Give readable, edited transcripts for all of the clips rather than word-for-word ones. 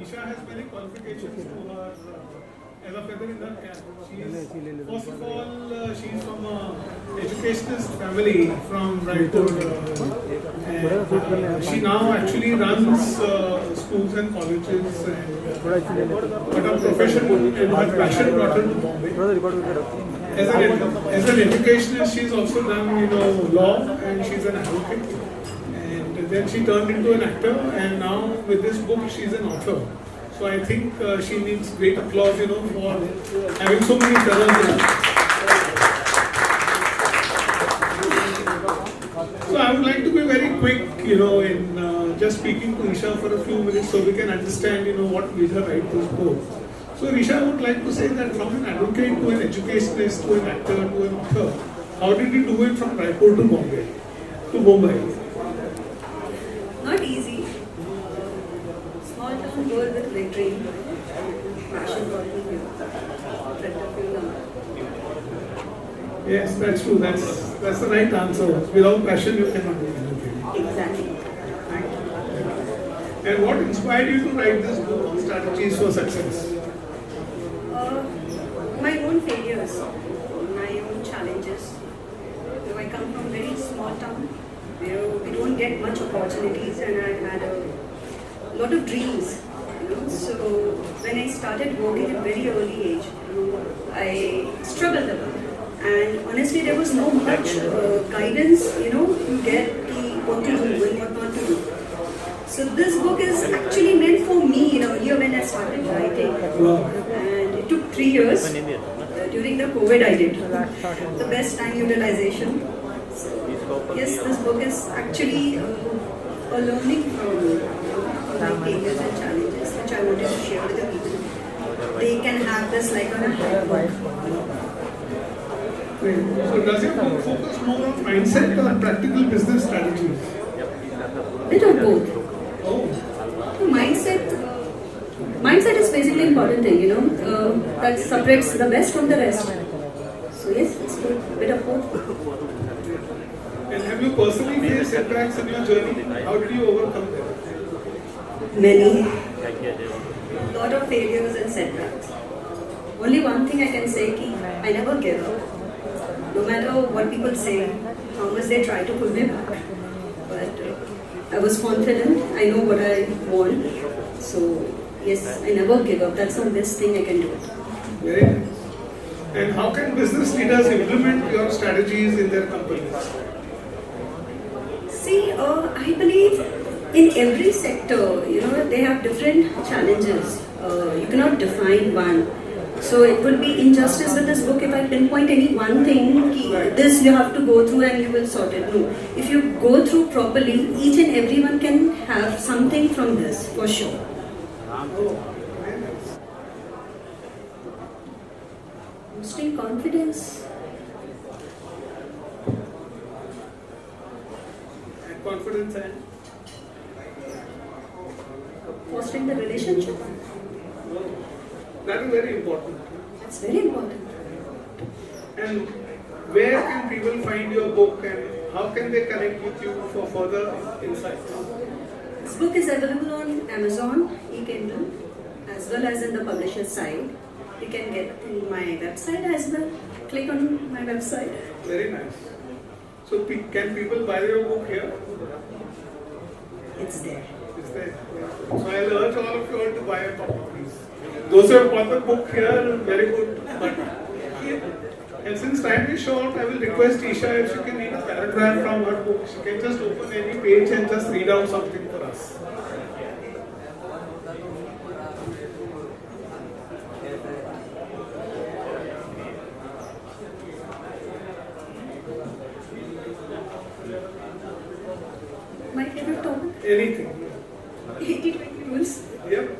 Isha has many qualifications to her as a feather in her cap. First of all, she's from an educationist family from Raipur. And she now actually runs schools and colleges. But her profession and her passion brought her to Bombay. As an educationist, she's also done law, and she's an advocate. And then she turned into an actor, and now with this book, she's an author. So I think she needs great applause, for having so many feathers in her. So I would like to be very quick, in just speaking to Isha for a few minutes so we can understand, what made her write this book. So Isha, I would like to say that from an advocate to an educationist to an actor to an author, how did you do it from Raipur to Bombay? Not easy. Small town girl with big dream. Passion got me here. Yes, that's true. That's the right answer. Without passion, you cannot do anything. Exactly. Thank you. And what inspired you to write this book on strategies for success? My own failures, my own challenges. I come from a very small town where we don't get much opportunities, and I had a lot of dreams. So when I started working at a very early age, I struggled a lot. And honestly, there was no much guidance, to get what to do and what not to do. So this book is actually meant for me, earlier when I started writing. And it took 3 years. During the COVID, I did the best time utilization. So, yes, this book is actually a learning from my failures and challenges, which I wanted to share with the people. They can have this like on a handbook. So does your book focus more on mindset or practical business strategies? Bit of both. Oh. So mindset is basically important thing, that separates the best from the rest. So yes, it's a bit of both. And have you personally faced setbacks in your journey? How did you overcome them? Many. Lot of failures and setbacks. Only one thing I can say, I never give up. No matter what people say, how much they try to pull me back. But I was confident, I know what I want. So yes, I never give up. That's the best thing I can do. Very nice. And how can business leaders implement your strategies in their companies? See, I believe in every sector, they have different challenges. You cannot define one. So it would be injustice with this book if I pinpoint any one thing, this you have to go through and you will sort it. No. If you go through properly, each and everyone can have something from this, for sure. Boosting confidence. And confidence and? Fostering the relationship. That is very important. That's very important. And where can people find your book and how can they connect with you for further insights? This book is available on Amazon, e-Kindle, as well as in the publisher's side. You can get in my website as well. Click on my website. Very nice. So can people buy your book here? It's there. It's there. So I'll urge all of you all to buy a copy, please. Those who have bought the book here, very good. And since time is short, I will request Isha if she can read a paragraph from her book. She can just open any page and just read out something for us. My favorite topic? Anything. 80-20 rules. Yep.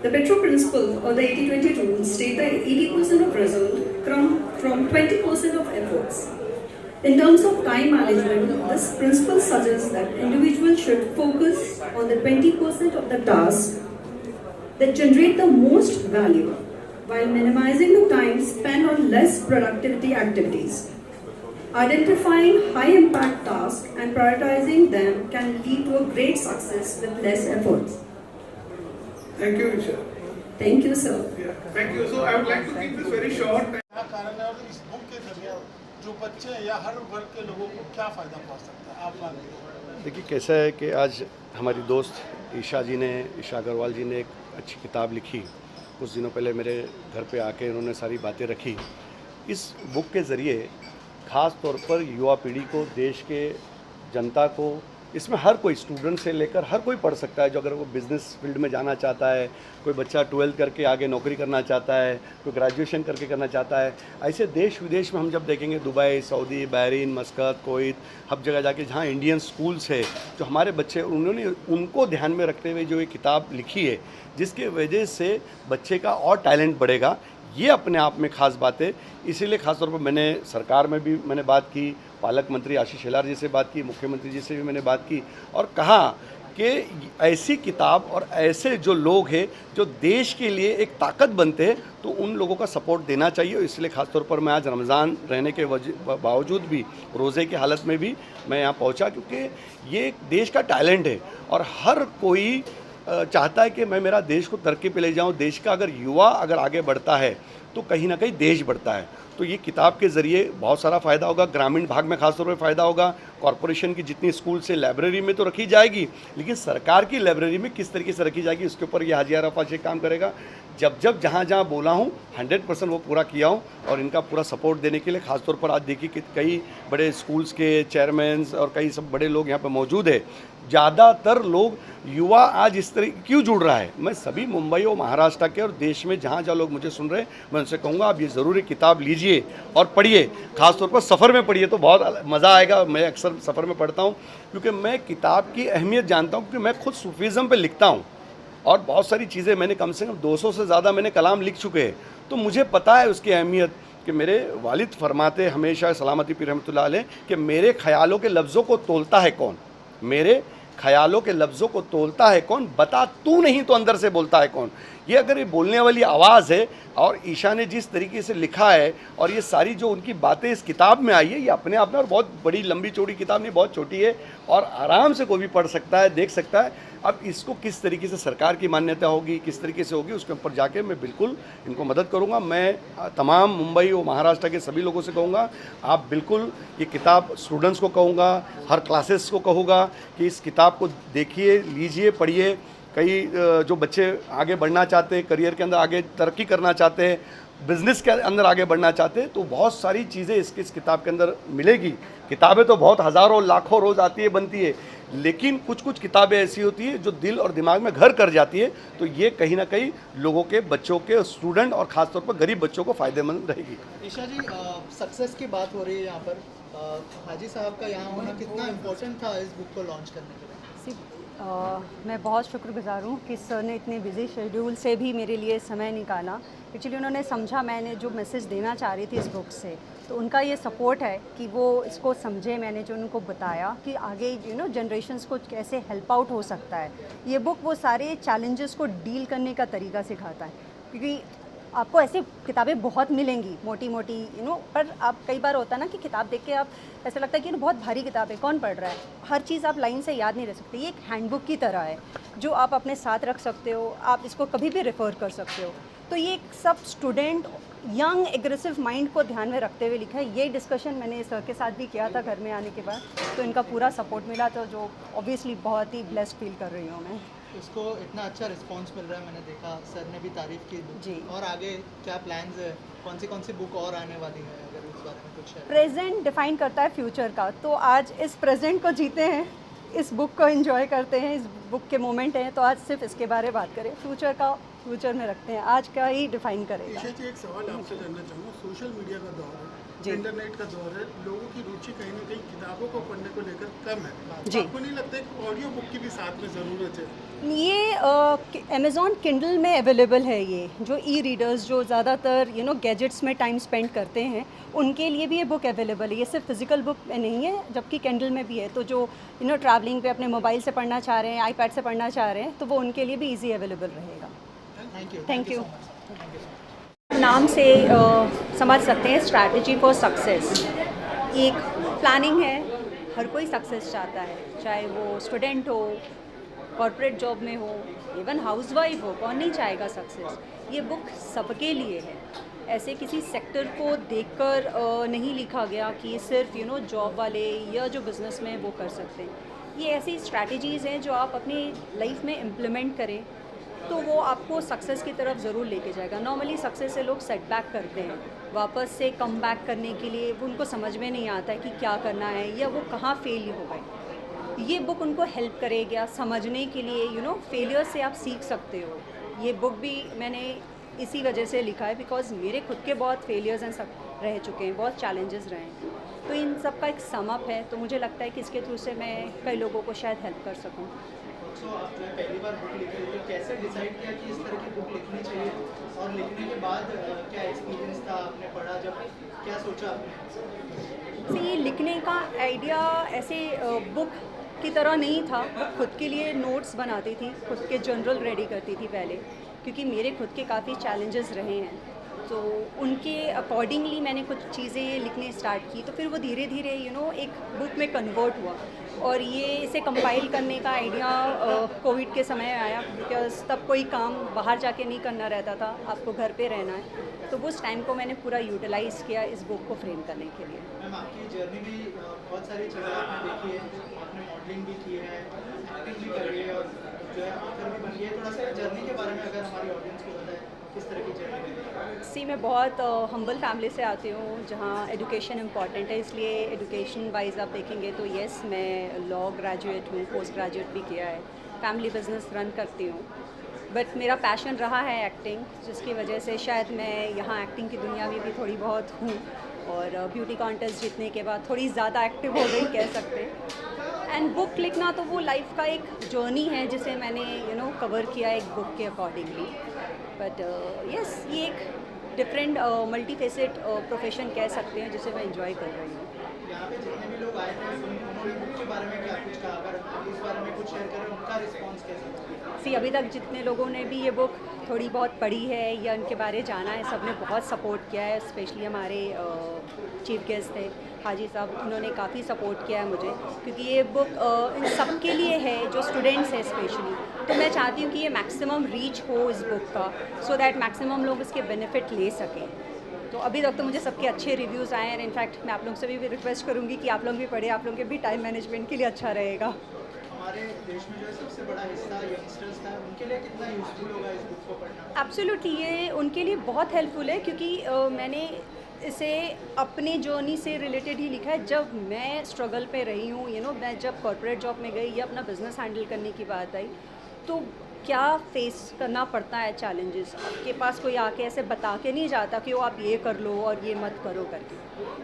The Petro principle or the 80-20 rule state that 80% of result come from 20% of efforts. In terms of time management, this principle suggests that individuals should focus on the 20% of the tasks that generate the most value while minimizing the time spent on less productivity activities. Identifying high impact tasks and prioritizing them can lead to a great success with less efforts. Thank you, Isha. Thank you, sir. Yeah, thank you. So I would like to keep this very short. क्या कारण है और इस book के जरिए जो बच्चे हैं या हर वर्ग के लोगों को क्या फ़ायदा पहुंच सकता है, आप मानिए? देखिए कैसा है कि आज हमारी दोस्त ईशा अग्रवाल जी ने एक अच्छी किताब लिखी। कुछ दिनों पहले मेरे घर पे आके उन्होंने सारी बातें रखी। इस बुक के ज़रिए ख़ास तौर पर युवा पीढ़ी को, देश के जनता को, इसमें हर कोई स्टूडेंट से लेकर हर कोई पढ़ सकता है। जो अगर वो बिज़नेस फील्ड में जाना चाहता है, कोई बच्चा 12th करके आगे नौकरी करना चाहता है, कोई ग्रेजुएशन करके करना चाहता है, ऐसे देश विदेश में हम जब देखेंगे Dubai, Saudi, Bahrain, Muscat, Kuwait, हर जगह जाके जहाँ इंडियन स्कूल्स है, जो हमारे बच्चे, उन्होंने उनको ध्यान में रखते हुए जो ये किताब लिखी है, जिसके वजह से बच्चे का और टैलेंट बढ़ेगा, ये अपने आप में ख़ास बात है। इसीलिए ख़ासतौर पर मैंने सरकार में भी मैंने बात की, पालक मंत्री आशीष शेलार जी से बात की, मुख्यमंत्री जी से भी मैंने बात की और कहा कि ऐसी किताब और ऐसे जो लोग हैं जो देश के लिए एक ताकत बनते हैं, तो उन लोगों का सपोर्ट देना चाहिए। और इसलिए ख़ासतौर पर मैं आज रमज़ान रहने के बावजूद भी, रोज़े की हालत में भी मैं यहाँ पहुँचा, क्योंकि ये एक देश का टैलेंट है और हर कोई चाहता है कि मैं मेरा देश को तरक्की पे ले जाऊं। देश का अगर युवा अगर आगे बढ़ता है तो कहीं ना कहीं देश बढ़ता है। तो ये किताब के ज़रिए बहुत सारा फ़ायदा होगा। ग्रामीण भाग में खासतौर पर फ़ायदा होगा। कॉरपोरेशन की जितनी स्कूल से लाइब्रेरी में तो रखी जाएगी, लेकिन सरकार की लाइब्रेरी में किस तरीके से रखी जाएगी उसके ऊपर ये हाजी अरफा शेख काम करेगा। जब जहाँ बोला हूँ 100% वो पूरा किया हूँ और इनका पूरा सपोर्ट देने के लिए खासतौर पर आज देखिए कि कई बड़े स्कूल्स के चेयरमैन और कई सब बड़े लोग यहाँ पे मौजूद है। ज़्यादातर लोग युवा आज इस तरह क्यों जुड़ रहा है, मैं सभी मुंबई और महाराष्ट्र के और देश में जहाँ लोग मुझे सुन रहे हैं, मैं उनसे कहूँगा आप ये ज़रूरी किताब लीजिए और पढ़िए। ख़ासतौर पर सफ़र में पढ़िए तो बहुत मज़ा आएगा। मैं अक्सर सफ़र में पढ़ता हूँ क्योंकि मैं किताब की अहमियत जानता हूँ, क्योंकि मैं खुद सूफीज़म पे लिखता हूँ और बहुत सारी चीज़ें मैंने कम से कम 200 से ज़्यादा मैंने कलाम लिख चुके हैं, तो मुझे पता है उसकी अहमियत। कि मेरे वालिद फरमाते हमेशा सलामती पीर रहमतुल्लाह अलैह कि मेरे ख़यालों के लफ्ज़ों को तोलता है कौन, मेरे ख़यालों के लफ्ज़ों को तोलता है कौन, बता तू नहीं तो अंदर से बोलता है कौन। ये अगर ये बोलने वाली आवाज़ है और ईशा ने जिस तरीके से लिखा है और ये सारी जो उनकी बातें इस किताब में आई है, ये अपने आप में, और बहुत बड़ी लंबी चौड़ी किताब नहीं, बहुत छोटी है और आराम से कोई भी पढ़ सकता है, देख सकता है। अब इसको किस तरीके से सरकार की मान्यता होगी, किस तरीके से होगी, उसके ऊपर जाके मैं बिल्कुल इनको मदद करूंगा। मैं तमाम मुंबई और महाराष्ट्र के सभी लोगों से कहूँगा आप बिल्कुल ये किताब, स्टूडेंट्स को कहूँगा, हर क्लासेस को कहूँगा कि इस किताब को देखिए, लीजिए, पढ़िए। कई जो बच्चे आगे बढ़ना चाहते हैं, करियर के अंदर आगे तरक्की करना चाहते हैं, बिज़नेस के अंदर आगे बढ़ना चाहते हैं, तो बहुत सारी चीज़ें इस किताब के अंदर मिलेगी। किताबें तो बहुत हज़ारों लाखों रोज़ आती है, बनती है, लेकिन कुछ कुछ किताबें ऐसी होती है जो दिल और दिमाग में घर कर जाती है। तो ये कहीं ना कहीं लोगों के, बच्चों के, स्टूडेंट और ख़ासतौर पर गरीब बच्चों को फ़ायदेमंद रहेगी। ईशा जी, सक्सेस की बात हो रही है यहाँ पर, हाजी साहब का यहाँ होना कितना इम्पोर्टेंट था इस बुक को लॉन्च करने के लिए? मैं बहुत शुक्रगुजार हूँ कि सर ने इतने बिजी शेड्यूल से भी मेरे लिए समय निकाला। एक्चुअली उन्होंने समझा मैंने जो मैसेज देना चाह रही थी इस बुक से, तो उनका ये सपोर्ट है कि वो इसको समझे। मैंने जो उनको बताया कि आगे जनरेशन्स को कैसे हेल्प आउट हो सकता है। ये बुक वो सारे चैलेंजेस को डील करने का तरीका सिखाता है, क्योंकि आपको ऐसी किताबें बहुत मिलेंगी मोटी मोटी पर आप, कई बार होता है ना कि किताब देख के आप ऐसा लगता है कि बहुत भारी किताब है, कौन पढ़ रहा है, हर चीज़ आप लाइन से याद नहीं रख सकते। ये एक हैंडबुक की तरह है जो आप अपने साथ रख सकते हो, आप इसको कभी भी रेफ़र कर सकते हो। तो ये सब स्टूडेंट, यंग एग्रेसिव माइंड को ध्यान में रखते हुए लिखा है। ये डिस्कशन मैंने सर के साथ भी किया था घर में आने के बाद, तो इनका पूरा सपोर्ट मिला, तो जो ऑब्वियसली बहुत ही ब्लेस्ड फील कर रही हूँ मैं। इसको इतना अच्छा रिस्पांस मिल रहा है, मैंने देखा, सर ने भी तारीफ़ की जी। और आगे क्या प्लान्स है, कौन सी बुक और आने वाली है, अगर उस बारे में कुछ है? प्रेजेंट डिफाइन करता है फ्यूचर का, तो आज इस प्रेजेंट को जीते हैं, इस बुक को एंजॉय करते हैं, इस बुक के मोमेंट हैं, तो आज सिर्फ इसके बारे में बात करें, फ्यूचर का फ्यूचर में रखते हैं, आज का ही डिफाइन करेगा। ईशा जी, एक सवाल आपसे जानना चाहूँगा। सोशल मीडिया का दौर है, इंटरनेट का दौर है, लोगों की रुचि कहीं ना कहीं किताबों को पढ़ने को लेकर कम है। जी। आपको नहीं लगता कि ऑडियो बुक की भी साथ में ज़रूरत है? ये अमेज़ॉन किंडल में अवेलेबल है। ये जो ई रीडर्स जो ज़्यादातर गैजेट्स में टाइम स्पेंड करते हैं, उनके लिए भी ये बुक अवेलेबल है। ये सिर्फ फिजिकल बुक में नहीं है, जबकि किंडल में भी है। तो जो ट्रैवलिंग पे अपने मोबाइल से पढ़ना चाह रहे हैं, आईपैड से पढ़ना चाह रहे हैं, तो वो उनके लिए भी ईजी अवेलेबल रहेगा। Thank you. नाम से समझ सकते हैं स्ट्रैटेजी फॉर सक्सेस। एक प्लानिंग है, हर कोई सक्सेस चाहता है, चाहे वो स्टूडेंट हो, कॉर्पोरेट जॉब में हो, इवन हाउसवाइफ हो, कौन नहीं चाहेगा सक्सेस। ये बुक सबके लिए है। ऐसे किसी सेक्टर को देखकर नहीं लिखा गया कि सिर्फ जॉब वाले या जो बिज़नेस में वो कर सकते हैं। ये ऐसी स्ट्रैटेजीज़ हैं जो आप अपनी लाइफ में इम्प्लीमेंट करें तो वो आपको सक्सेस की तरफ ज़रूर लेके जाएगा। नॉर्मली सक्सेस से लोग सेटबैक करते हैं, वापस से कम बैक करने के लिए वो उनको समझ में नहीं आता है कि क्या करना है या वो कहाँ फेल हो गए। ये बुक उनको हेल्प करेगा समझने के लिए फेलियर से आप सीख सकते हो। ये बुक भी मैंने इसी वजह से लिखा है बिकॉज मेरे खुद के बहुत फेलियर्स हैं, सब रह चुके हैं, बहुत चैलेंजेस रहे हैं, तो इन सब का एक समअप है। तो मुझे लगता है कि इसके थ्रू से मैं कई लोगों को शायद हेल्प कर सकूँ। तो आप जो है पहली बार बुक लिख रहे थे, कैसे डिसाइड किया कि इस तरह की बुक लिखनी चाहिए, और लिखने के बाद क्या एक्सपीरियंस था, आपने पढ़ा जब, क्या सोचा आपने? तो ये लिखने का आइडिया ऐसे बुक की तरह नहीं था। वो खुद के लिए नोट्स बनाती थी, खुद के जर्नल रेडी करती थी पहले, क्योंकि मेरे खुद के काफ़ी चैलेंजेस रहे हैं, तो उनके अकॉर्डिंगली मैंने कुछ चीज़ें लिखने स्टार्ट की। तो फिर वो धीरे धीरे एक बुक में कन्वर्ट हुआ, और ये इसे कंपाइल करने का आइडिया कोविड के समय आया, बिकॉज तब कोई काम बाहर जाके नहीं करना रहता था, आपको घर पे रहना है। तो उस टाइम को मैंने पूरा यूटिलाइज़ किया इस बुक को फ्रेम करने के लिए। मैम, आपकी जर्नी भी बहुत सारी चीज़ें आपने देखी है, आपने मॉडलिंग भी की है, एक्टिंग भी करी है, और जो है ऑथर भी बनी है। थोड़ा सा जर्नी के बारे में अगर हमारी ऑडियंस को बताएं, किस तरह की जर्नी है? सी मैं बहुत हम्बल फैमिली से आती हूँ जहाँ एजुकेशन इम्पॉर्टेंट है, इसलिए एजुकेशन वाइज आप देखेंगे तो येस मैं लॉ ग्रेजुएट हूँ, पोस्ट ग्रेजुएट भी किया है, फैमिली बिजनेस रन करती हूँ, बट मेरा पैशन रहा है एक्टिंग, जिसकी वजह से शायद मैं यहाँ एक्टिंग की दुनिया में भी थोड़ी बहुत हूँ, और ब्यूटी कॉन्टेस्ट जीतने के बाद थोड़ी ज़्यादा एक्टिव हो गई कह सकते हैं। एंड बुक लिखना तो वो लाइफ का एक जर्नी है जिसे मैंने कवर किया एक बुक के अकॉर्डिंगली। बट यस ये एक डिफरेंट मल्टीफेसेट प्रोफेशन कह सकते हैं जिसे मैं इंजॉय कर रही हूँ। यहाँ पे जितने भी लोग आए थे उन्होंने बुक के बारे में क्या कुछ कहा, अगर इस बारे में कुछ शेयर करें, उनका रिस्पॉन्स कैसा था? सी अभी तक जितने लोगों ने भी ये बुक थोड़ी बहुत पढ़ी है या इनके बारे जाना है, सब ने बहुत सपोर्ट किया है। स्पेशली हमारे चीफ गेस्ट थे हाजी साहब, उन्होंने काफ़ी सपोर्ट किया है मुझे, क्योंकि ये बुक इन सब के लिए है जो स्टूडेंट्स हैं स्पेशली। तो मैं चाहती हूँ कि ये मैक्सिमम रीच हो इस बुक का, सो दैट मैक्सिमम लोग इसके बेनिफिट ले सकें। तो अभी तक तो मुझे सबके अच्छे रिव्यूज़ आए हैं। इनफैक्ट मैं आप लोग से भी रिक्वेस्ट करूँगी कि आप लोग भी पढ़ें, आप लोगों के भी टाइम मैनेजमेंट के लिए अच्छा रहेगा। हमारे देश में जो है सबसे बड़ा हिस्सा यंगस्टर्स का है, उनके लिए कितना यूजफुल होगा इस बुक को पढ़ना? एब्सोल्युटली ये उनके लिए बहुत हेल्पफुल है, क्योंकि मैंने इसे अपने जर्नी से रिलेटेड ही लिखा है। जब मैं स्ट्रगल पे रही हूँ, मैं जब कॉर्पोरेट जॉब में गई या अपना बिजनेस हैंडल करने की बात आई, तो क्या फेस करना पड़ता है चैलेंजेस। आपके पास कोई आके ऐसे बता के नहीं जाता कि वो आप ये कर लो और ये मत करो करके।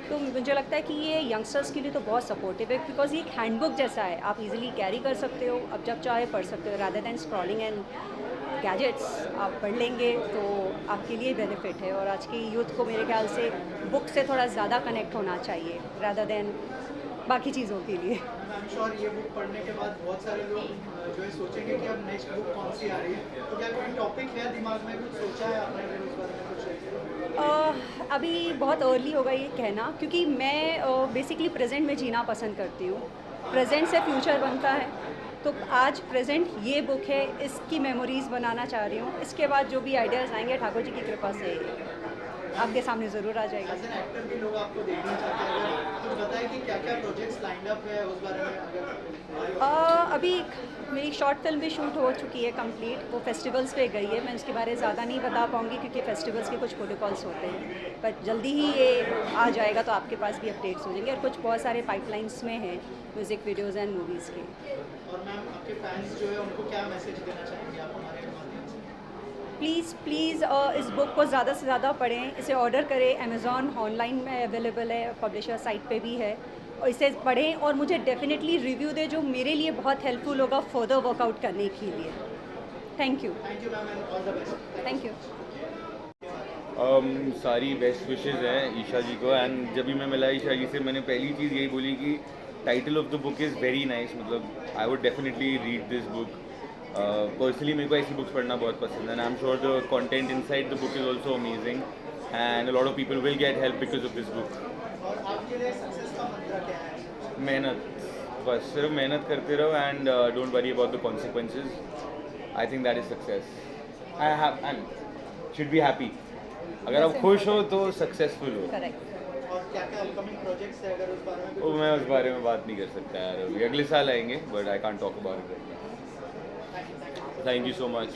तो मुझे लगता है कि ये यंगस्टर्स के लिए तो बहुत सपोर्टिव है, बिकॉज ये एक हैंडबुक जैसा है, आप इजीली कैरी कर सकते हो, अब जब चाहे पढ़ सकते हो, rather than scrolling and gadgets. आप पढ़ लेंगे तो आपके लिए बेनिफिट है। और आज की यूथ को मेरे ख्याल से बुक से थोड़ा ज़्यादा कनेक्ट होना चाहिए रादर दैन बाकी चीज़ों के लिए। आई एम श्योर ये बुक पढ़ने के बाद बहुत सारे लोग जो है सोचेंगे कि अब नेक्स्ट बुक कौन सी आ रही है, तो क्या कोई टॉपिक है दिमाग में, कुछ सोचा है आपने उस बारे में कुछ? अभी बहुत अर्ली होगा ये कहना, क्योंकि मैं बेसिकली प्रेजेंट में जीना पसंद करती हूँ। प्रेजेंट से फ्यूचर बनता है, तो आज प्रेजेंट ये बुक है, इसकी मेमोरीज़ बनाना चाह रही हूँ। इसके बाद जो भी आइडियाज़ आएंगे ठाकुर जी की कृपा से आपके सामने ज़रूर आ जाएगा। एज एन एक्टर भी लोग आपको देखना चाहते हैं, अगर कुछ बताएं कि क्या क्या प्रोजेक्ट्स लाइंड अप है उस बारे में अगर? अभी मेरी शॉर्ट फिल्म भी शूट हो चुकी है कंप्लीट, वो फेस्टिवल्स पे गई है। मैं उसके बारे में ज़्यादा नहीं बता पाऊँगी क्योंकि फेस्टिवल्स के कुछ प्रोटोकॉल्स होते हैं, बट जल्दी ही ये आ जाएगा तो आपके पास भी अपडेट्स हो जाएंगे। और कुछ बहुत सारे पाइपलाइंस में हैं म्यूज़िक वीडियोज़ एंड मूवीज़ के। और मैम आपके फैंस जो है उनको क्या मैसेज देना चाहेंगे आप हमारे माध्यम से? प्लीज़ इस बुक को ज़्यादा से ज़्यादा पढ़ें, इसे ऑर्डर करें। अमेज़ॉन ऑनलाइन में अवेलेबल है, पब्लिशर साइट पे भी है, और इसे पढ़ें और मुझे डेफिनेटली रिव्यू दें, जो मेरे लिए बहुत हेल्पफुल होगा फर्दर वर्कआउट करने के लिए। Thank you ma'am and all the best. Thank you. सारी बेस्ट विशेज़ हैं ईशा जी को। एंड जब भी मैं मिला ईशा जी से, मैंने पहली चीज़ यही बोली कि title of the book is very nice, मतलब I would definitely read this book. Personally मेरे को ऐसी बुक्स पढ़ना बहुत पसंद है, and I am sure the content inside the book is also amazing, and a lot of people will get help because of this book. और आपके लिए सक्सेस का मंत्र क्या है? मेहनत, बस सिर्फ मेहनत करते रहो and don't worry about the consequences. I think that is success. I have and should be happy. अगर आप खुश हो तो सक्सेसफुल हो. करेक्ट. और क्या क्या अपकमिंग प्रोजेक्ट्स है अगर उस बारे में वो मैं उस बारे में बात नहीं कर सकता यार. अभी अगले साल आएंगे but I can't talk about it. Thank you so much.